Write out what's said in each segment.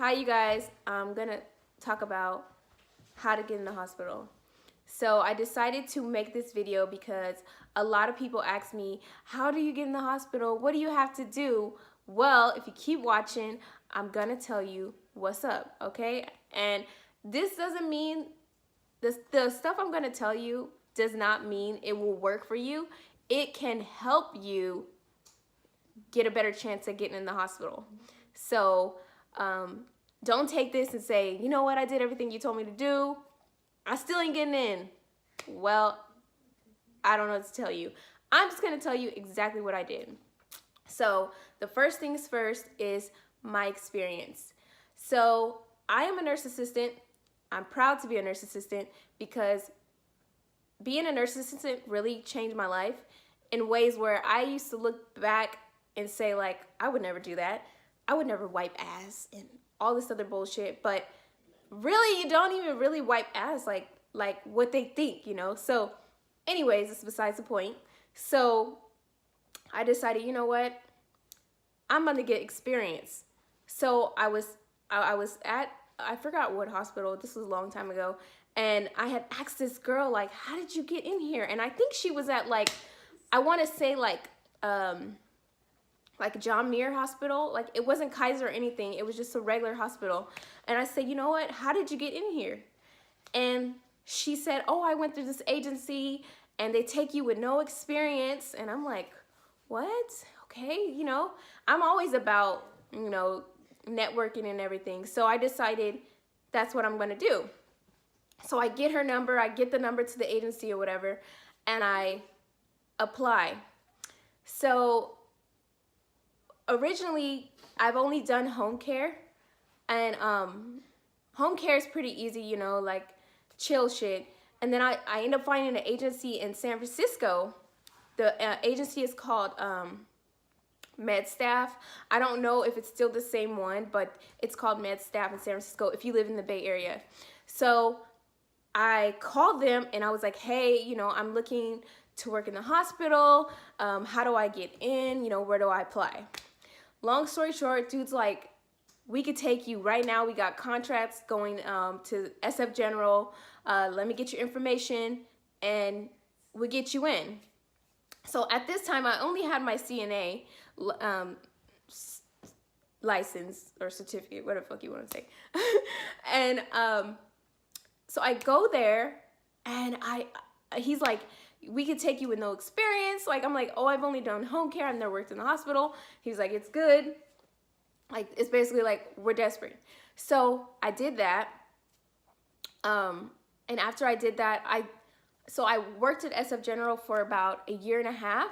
Hi, you guys. I'm gonna talk about how to get in the hospital. So I decided to make this video because a lot of people ask me, how do you get in the hospital? What do you have to do? Well, if you keep watching, I'm gonna tell you what's up, okay? And this doesn't mean, the stuff I'm gonna tell you does not mean it will work for you. It can help you get a better chance at getting in the hospital. So don't take this and say, you know what, I did everything you told me to do. I still ain't getting in. Well, I don't know what to tell you. I'm just gonna tell you exactly what I did. So the first things first is my experience. So I am a nurse assistant. I'm proud to be a nurse assistant because being a nurse assistant really changed my life in ways where I used to look back and say, like, I would never do that. I would never wipe ass and all this other bullshit. But really, you don't even really wipe ass like what they think, you know? So anyways, it's besides the point. So I decided, you know what? I'm gonna get experience. So I was at, I forgot what hospital, this was a long time ago, and I had asked this girl, like, how did you get in here? And I think she was at, like, I wanna say like John Muir Hospital. Like, it wasn't Kaiser or anything, it was just a regular hospital. And I said, you know what, how did you get in here? And she said, oh, I went through this agency and they take you with no experience. And I'm like, what? Okay, you know, I'm always about, you know, networking and everything. So I decided that's what I'm gonna do. So I get her number, I get the number to the agency or whatever, and I apply. So originally, I've only done home care, and home care is pretty easy, you know, like chill shit. And then I end up finding an agency in San Francisco. The agency is called Med Staff. I don't know if it's still the same one, but it's called Med Staff in San Francisco if you live in the Bay Area. So I called them and I was like, hey, you know, I'm looking to work in the hospital. How do I get in? You know, where do I apply? Long story short, dude's like, we could take you right now. We got contracts going to SF General. Let me get your information and we'll get you in. So at this time, I only had my CNA license or certificate, whatever the fuck you want to say. And so I go there and he's like, we could take you with no experience. Like, I'm like, oh, I've only done home care. I've never worked in the hospital. He's like, it's good. Like, it's basically like, we're desperate. So I did that. And after I did that, I worked at SF General for about a year and a half.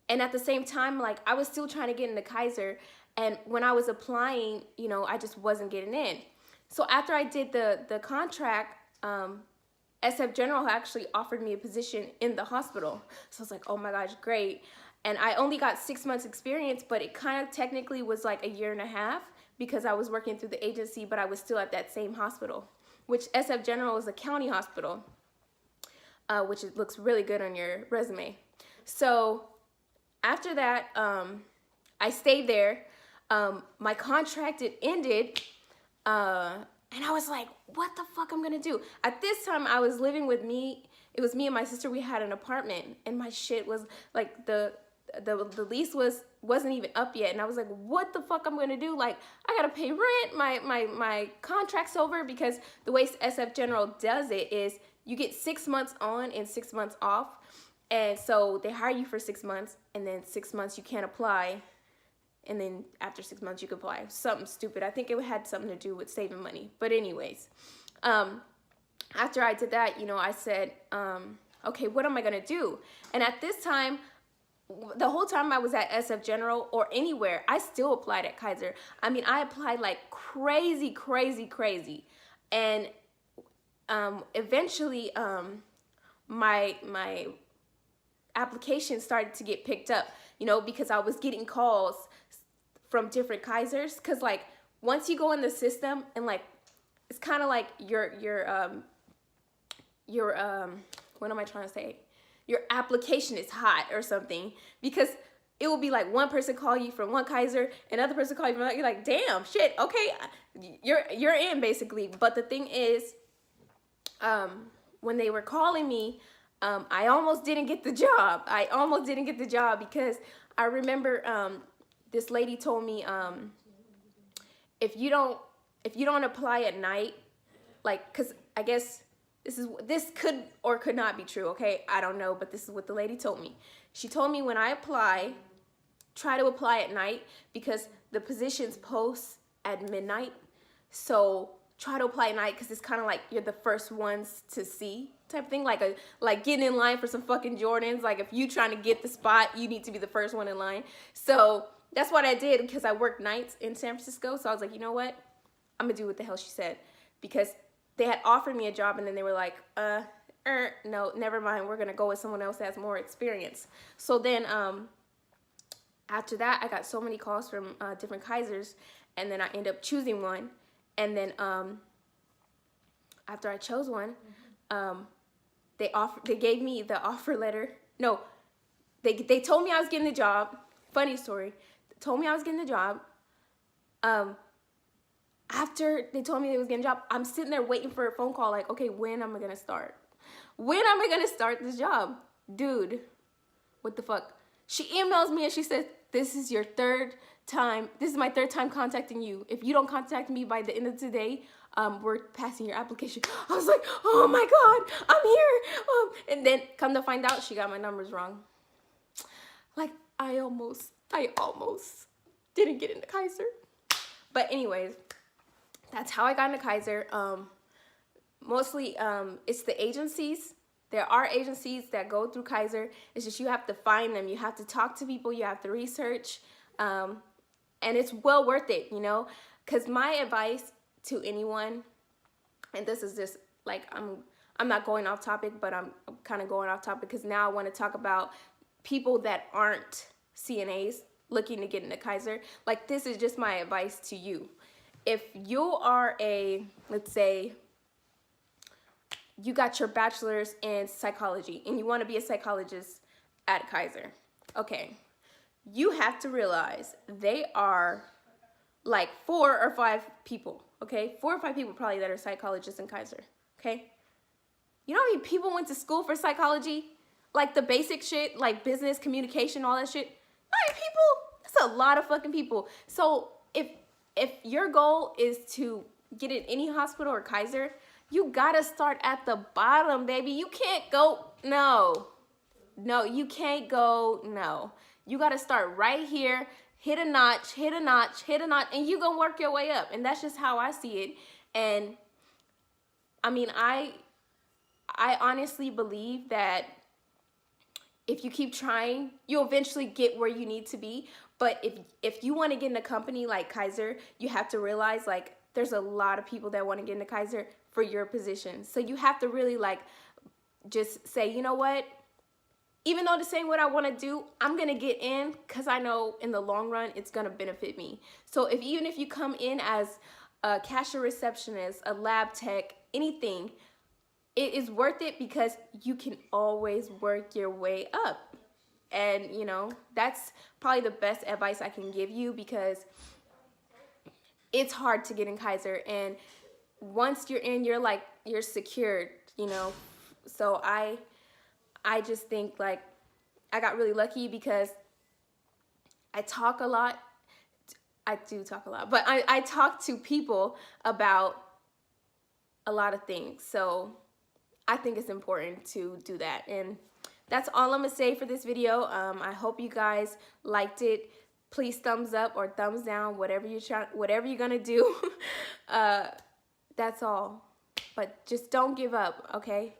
And at the same time, like, I was still trying to get into Kaiser. And when I was applying, you know, I just wasn't getting in. So after I did the contract, SF General actually offered me a position in the hospital. So I was like, oh my gosh, great. And I only got 6 months experience, but it kind of technically was like a year and a half because I was working through the agency, but I was still at that same hospital, which SF General is a county hospital, which it looks really good on your resume. So after that, I stayed there. My contract, it ended, and I was like, what the fuck I'm gonna do? At this time, I was living with me. It was me and my sister. We had an apartment, and my shit was like, the lease wasn't even up yet. And I was like, what the fuck I'm gonna do? Like, I gotta pay rent. My contract's over, because the way SF General does it is you get 6 months on and 6 months off. And so they hire you for 6 months, and then 6 months you can't apply. And then after 6 months you can apply. Something stupid. I think it had something to do with saving money. But anyways, after I did that, you know, I said, okay, what am I gonna do? And at this time, the whole time I was at SF General or anywhere, I still applied at Kaiser. I mean, I applied like crazy. And eventually my application started to get picked up, you know, because I was getting calls from different Kaisers. Because like, once you go in the system, and like, it's kind of like your what am I trying to say? Your application is hot or something, because it will be like one person call you from one Kaiser, another person call you from another. You're like, damn, shit, okay, you're in basically. But the thing is, when they were calling me, I almost didn't get the job. I almost didn't get the job because I remember this lady told me, if you don't apply at night, like, cause I guess this could or could not be true, okay? I don't know, but this is what the lady told me. She told me when I apply, try to apply at night because the positions post at midnight. So try to apply at night because it's kind of like you're the first ones to see type of thing, like getting in line for some fucking Jordans. Like if you trying to get the spot, you need to be the first one in line. So that's what I did because I worked nights in San Francisco. So I was like, you know what? I'm gonna do what the hell she said, because they had offered me a job and then they were like, no, never mind. We're gonna go with someone else that has more experience. So then after that, I got so many calls from different Kaisers, and then I ended up choosing one. And then after I chose one, they gave me the offer letter. No, they told me I was getting the job. Funny story. They told me I was getting the job. After they told me they was getting a job, I'm sitting there waiting for a phone call like, okay, when am I gonna start? When am I gonna start this job? Dude, what the fuck? She emails me and she says, this is my third time contacting you. If you don't contact me by the end of today, we're passing your application. I was like, oh my God, I'm here. And then come to find out, she got my numbers wrong. Like, I almost didn't get into Kaiser. But anyways, that's how I got into Kaiser. Mostly, it's the agencies. There are agencies that go through Kaiser. It's just you have to find them. You have to talk to people. You have to research. And it's well worth it, you know? Because my advice to anyone, and this is just like, I'm not going off topic, but I'm kind of going off topic because now I want to talk about people that aren't CNAs looking to get into Kaiser. Like, this is just my advice to you. If you are let's say, you got your bachelor's in psychology and you want to be a psychologist at Kaiser, okay, you have to realize they are like 4 or 5 people, okay? 4 or 5 people probably that are psychologists in Kaiser, okay? You know how many people went to school for psychology? Like the basic shit, like business, communication, all that shit. 9 people? That's a lot of fucking people. So if your goal is to get in any hospital or Kaiser, you gotta start at the bottom, baby. You can't go, no, you can't go, no. You gotta start right here, hit a notch, and you gonna work your way up. And that's just how I see it. And I mean, I honestly believe that if you keep trying, you'll eventually get where you need to be. But if you want to get in a company like Kaiser, you have to realize, like, there's a lot of people that want to get into Kaiser for your position. So you have to really, like, just say, you know what? Even though this ain't what I want to do, I'm going to get in because I know in the long run it's going to benefit me. So even if you come in as a cashier receptionist, a lab tech, anything, it is worth it because you can always work your way up. And, you know, that's probably the best advice I can give you because it's hard to get in Kaiser. And once you're in, you're secured, you know. So I just think, like, I got really lucky because I talk a lot. I do talk a lot, but I talk to people about a lot of things. So I think it's important to do that. And that's all I'm gonna say for this video. I hope you guys liked it. Please thumbs up or thumbs down, whatever you're gonna do. That's all. But just don't give up, okay?